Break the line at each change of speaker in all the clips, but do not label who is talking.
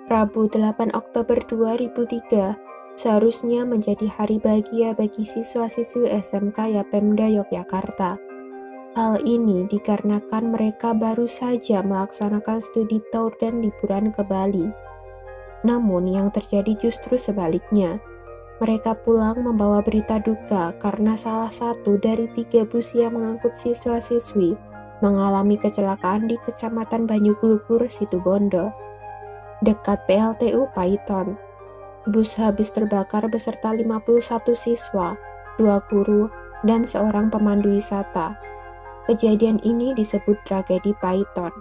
Rabu 8 Oktober 2003 seharusnya menjadi hari bahagia bagi siswa-siswi SMK Yapemda Yogyakarta. Hal ini dikarenakan mereka baru saja melaksanakan studi tour dan liburan ke Bali. Namun yang terjadi justru sebaliknya. Mereka pulang membawa berita duka karena salah satu dari 3 bus yang mengangkut siswa-siswi mengalami kecelakaan di Kecamatan Banyuglugur, Situbondo, dekat PLTU Paiton. Bus habis terbakar beserta 51 siswa, 2 guru, dan seorang pemandu wisata. Kejadian ini disebut tragedi Paiton.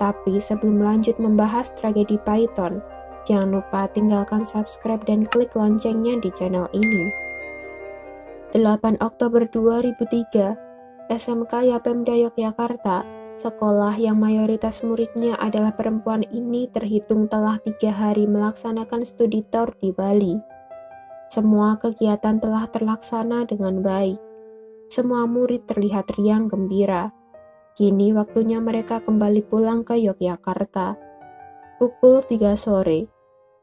Tapi sebelum lanjut membahas tragedi Paiton, jangan lupa tinggalkan subscribe dan klik loncengnya di channel ini. 8 Oktober 2003, SMK Yapemda Yogyakarta, sekolah yang mayoritas muridnya adalah perempuan ini terhitung telah 3 hari melaksanakan studi tour di Bali. Semua kegiatan telah terlaksana dengan baik. Semua murid terlihat riang gembira. Kini waktunya mereka kembali pulang ke Yogyakarta. Pukul 3 sore,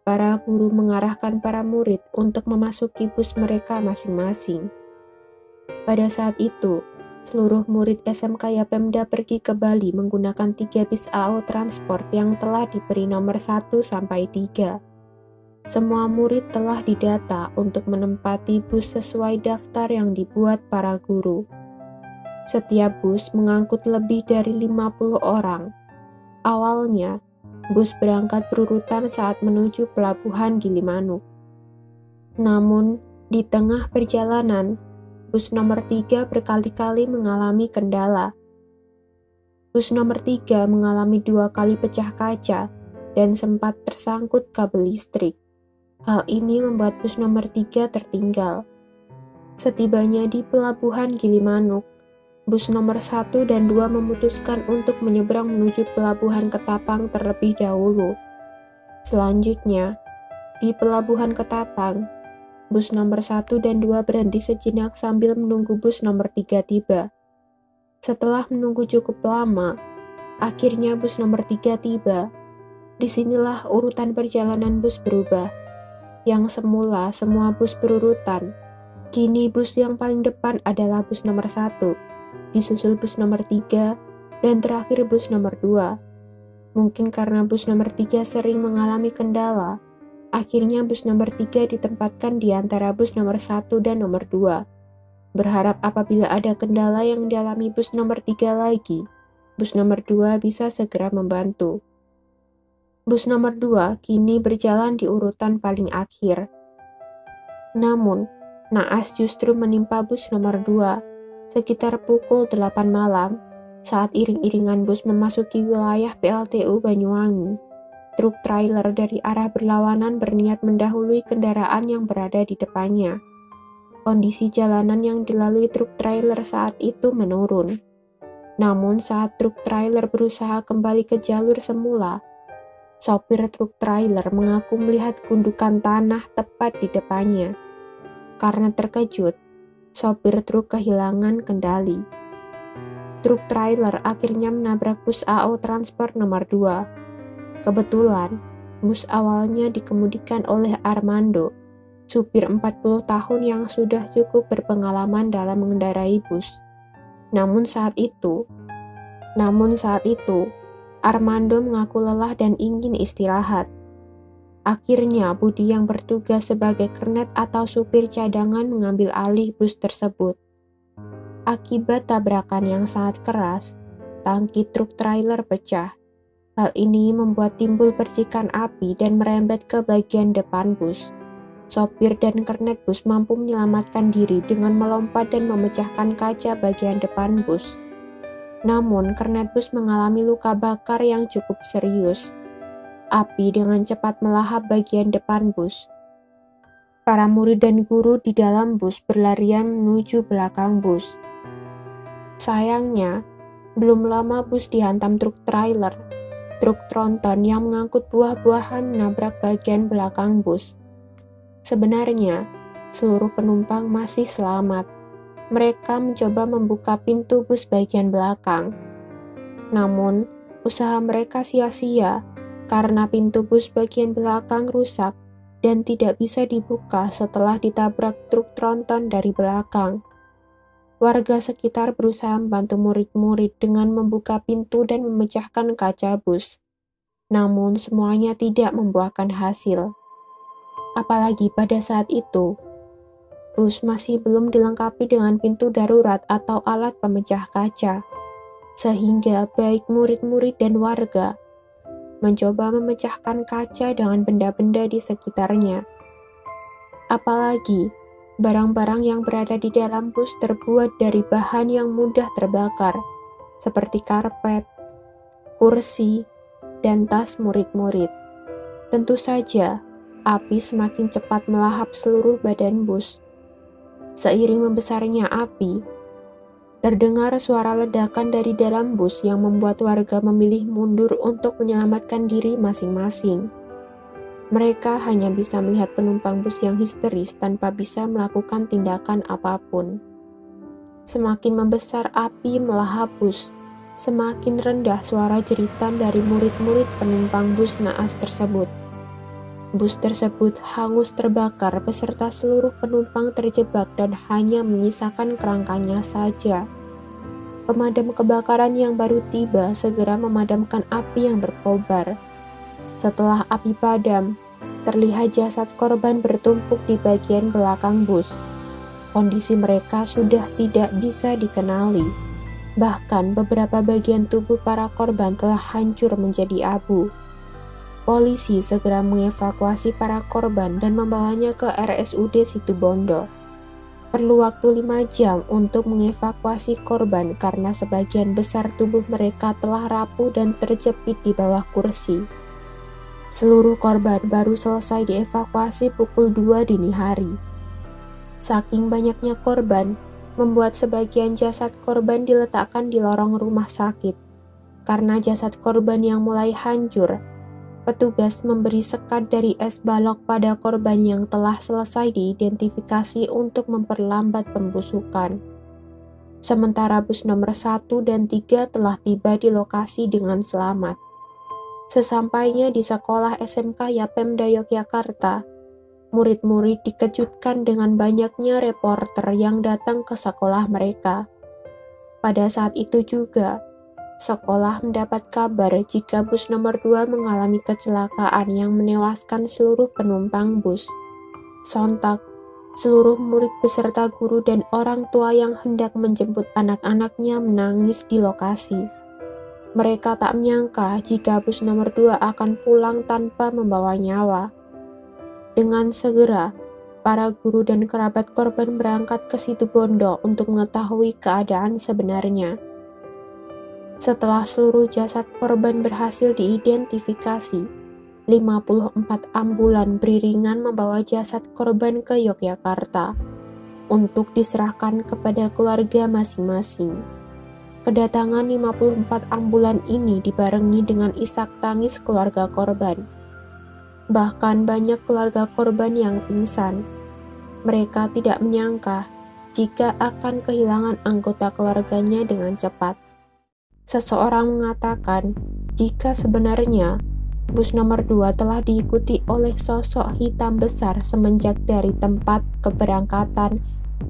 para guru mengarahkan para murid untuk memasuki bus mereka masing-masing. Pada saat itu, seluruh murid SMK Yapemda pergi ke Bali menggunakan 3 bis AO Transport yang telah diberi nomor 1 sampai 3. Semua murid telah didata untuk menempati bus sesuai daftar yang dibuat para guru. Setiap bus mengangkut lebih dari 50 orang. Awalnya, bus berangkat berurutan saat menuju pelabuhan Gilimanuk. Namun, di tengah perjalanan, bus nomor 3 berkali-kali mengalami kendala. Bus nomor 3 mengalami 2 kali pecah kaca dan sempat tersangkut kabel listrik. Hal ini membuat bus nomor 3 tertinggal. Setibanya di pelabuhan Gilimanuk, bus nomor 1 dan 2 memutuskan untuk menyeberang menuju pelabuhan Ketapang terlebih dahulu. Selanjutnya, di pelabuhan Ketapang, bus nomor 1 dan 2 berhenti sejenak sambil menunggu bus nomor 3 tiba. Setelah menunggu cukup lama, akhirnya bus nomor 3 tiba. Disinilah urutan perjalanan bus berubah. Yang semula semua bus berurutan, kini bus yang paling depan adalah bus nomor 1. Disusul bus nomor 3, dan terakhir bus nomor 2. Mungkin karena bus nomor 3 sering mengalami kendala, akhirnya bus nomor 3 ditempatkan di antara bus nomor 1 dan nomor 2. Berharap apabila ada kendala yang dialami bus nomor 3 lagi, bus nomor 2 bisa segera membantu. Bus nomor 2 kini berjalan di urutan paling akhir. Namun, naas justru menimpa bus nomor 2. Sekitar pukul 8 malam, saat iring-iringan bus memasuki wilayah PLTU Banyuwangi, truk trailer dari arah berlawanan berniat mendahului kendaraan yang berada di depannya. Kondisi jalanan yang dilalui truk trailer saat itu menurun. Namun saat truk trailer berusaha kembali ke jalur semula, sopir truk trailer mengaku melihat gundukan tanah tepat di depannya. Karena terkejut, sopir truk kehilangan kendali. Truk trailer akhirnya menabrak bus AO Transport nomor 2. Kebetulan, bus awalnya dikemudikan oleh Armando, supir 40 tahun yang sudah cukup berpengalaman dalam mengendarai bus. Namun saat itu, Armando mengaku lelah dan ingin istirahat. Akhirnya, Budi yang bertugas sebagai kernet atau supir cadangan mengambil alih bus tersebut. Akibat tabrakan yang sangat keras, tangki truk trailer pecah. Hal ini membuat timbul percikan api dan merembet ke bagian depan bus. Sopir dan kernet bus mampu menyelamatkan diri dengan melompat dan memecahkan kaca bagian depan bus. Namun, kernet bus mengalami luka bakar yang cukup serius. Api dengan cepat melahap bagian depan bus. Para murid dan guru di dalam bus berlarian menuju belakang bus. Sayangnya, belum lama bus dihantam truk trailer. Truk tronton yang mengangkut buah-buahan menabrak bagian belakang bus. Sebenarnya, seluruh penumpang masih selamat. Mereka mencoba membuka pintu bus bagian belakang. Namun, usaha mereka sia-sia. karena pintu bus bagian belakang rusak dan tidak bisa dibuka setelah ditabrak truk tronton dari belakang. Warga sekitar berusaha membantu murid-murid dengan membuka pintu dan memecahkan kaca bus. Namun semuanya tidak membuahkan hasil. Apalagi pada saat itu, bus masih belum dilengkapi dengan pintu darurat atau alat pemecah kaca. Sehingga baik murid-murid dan warga mencoba memecahkan kaca dengan benda-benda di sekitarnya. Apalagi, barang-barang yang berada di dalam bus terbuat dari bahan yang mudah terbakar, seperti karpet, kursi, dan tas murid-murid. Tentu saja, api semakin cepat melahap seluruh badan bus. Seiring membesarnya api, terdengar suara ledakan dari dalam bus yang membuat warga memilih mundur untuk menyelamatkan diri masing-masing. Mereka hanya bisa melihat penumpang bus yang histeris tanpa bisa melakukan tindakan apapun. Semakin membesar api melahap bus, semakin rendah suara jeritan dari murid-murid penumpang bus naas tersebut. Bus tersebut hangus terbakar beserta seluruh penumpang terjebak dan hanya menyisakan kerangkanya saja. Pemadam kebakaran yang baru tiba segera memadamkan api yang berkobar. Setelah api padam, terlihat jasad korban bertumpuk di bagian belakang bus. Kondisi mereka sudah tidak bisa dikenali. Bahkan beberapa bagian tubuh para korban telah hancur menjadi abu. Polisi segera mengevakuasi para korban dan membawanya ke RSUD Situbondo. Perlu waktu 5 jam untuk mengevakuasi korban karena sebagian besar tubuh mereka telah rapuh dan terjepit di bawah kursi. Seluruh korban baru selesai dievakuasi pukul 2 dini hari. Saking banyaknya korban, membuat sebagian jasad korban diletakkan di lorong rumah sakit. Karena jasad korban yang mulai hancur, petugas memberi sekat dari es balok pada korban yang telah selesai diidentifikasi untuk memperlambat pembusukan. Sementara bus nomor 1 dan 3 telah tiba di lokasi dengan selamat. Sesampainya di sekolah SMK Yapemda Yogyakarta, murid-murid dikejutkan dengan banyaknya reporter yang datang ke sekolah mereka. Pada saat itu juga, sekolah mendapat kabar jika bus nomor 2 mengalami kecelakaan yang menewaskan seluruh penumpang bus. Sontak, seluruh murid beserta guru dan orang tua yang hendak menjemput anak-anaknya menangis di lokasi. Mereka tak menyangka jika bus nomor 2 akan pulang tanpa membawa nyawa. Dengan segera, para guru dan kerabat korban berangkat ke Situbondo untuk mengetahui keadaan sebenarnya. Setelah seluruh jasad korban berhasil diidentifikasi, 54 ambulan beriringan membawa jasad korban ke Yogyakarta untuk diserahkan kepada keluarga masing-masing. Kedatangan 54 ambulan ini dibarengi dengan isak tangis keluarga korban. Bahkan banyak keluarga korban yang pingsan. Mereka tidak menyangka jika akan kehilangan anggota keluarganya dengan cepat. Seseorang mengatakan jika sebenarnya bus nomor 2 telah diikuti oleh sosok hitam besar semenjak dari tempat keberangkatan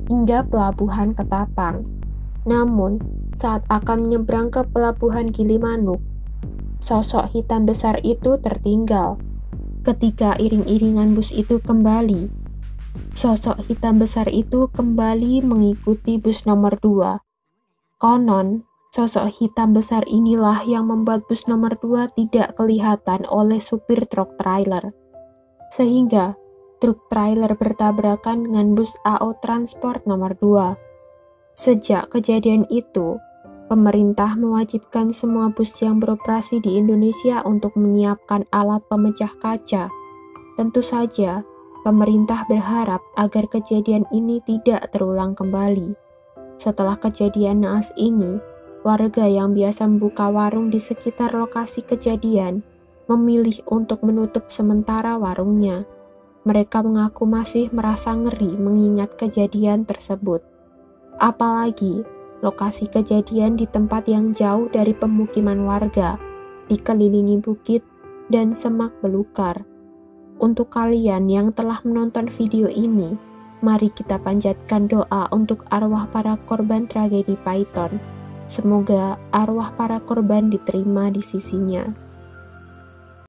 hingga pelabuhan Ketapang. Namun, saat akan menyeberang ke pelabuhan Gilimanuk, sosok hitam besar itu tertinggal. Ketika iring-iringan bus itu kembali, sosok hitam besar itu kembali mengikuti bus nomor 2. Konon, sosok hitam besar inilah yang membuat bus nomor 2 tidak kelihatan oleh supir truk trailer. Sehingga, truk trailer bertabrakan dengan bus AO Transport nomor 2. Sejak kejadian itu, pemerintah mewajibkan semua bus yang beroperasi di Indonesia untuk menyiapkan alat pemecah kaca. Tentu saja, pemerintah berharap agar kejadian ini tidak terulang kembali. Setelah kejadian naas ini, warga yang biasa membuka warung di sekitar lokasi kejadian memilih untuk menutup sementara warungnya. Mereka mengaku masih merasa ngeri mengingat kejadian tersebut. Apalagi, lokasi kejadian di tempat yang jauh dari pemukiman warga, dikelilingi bukit, dan semak belukar. Untuk kalian yang telah menonton video ini, mari kita panjatkan doa untuk arwah para korban tragedi Python. Semoga arwah para korban diterima di sisinya.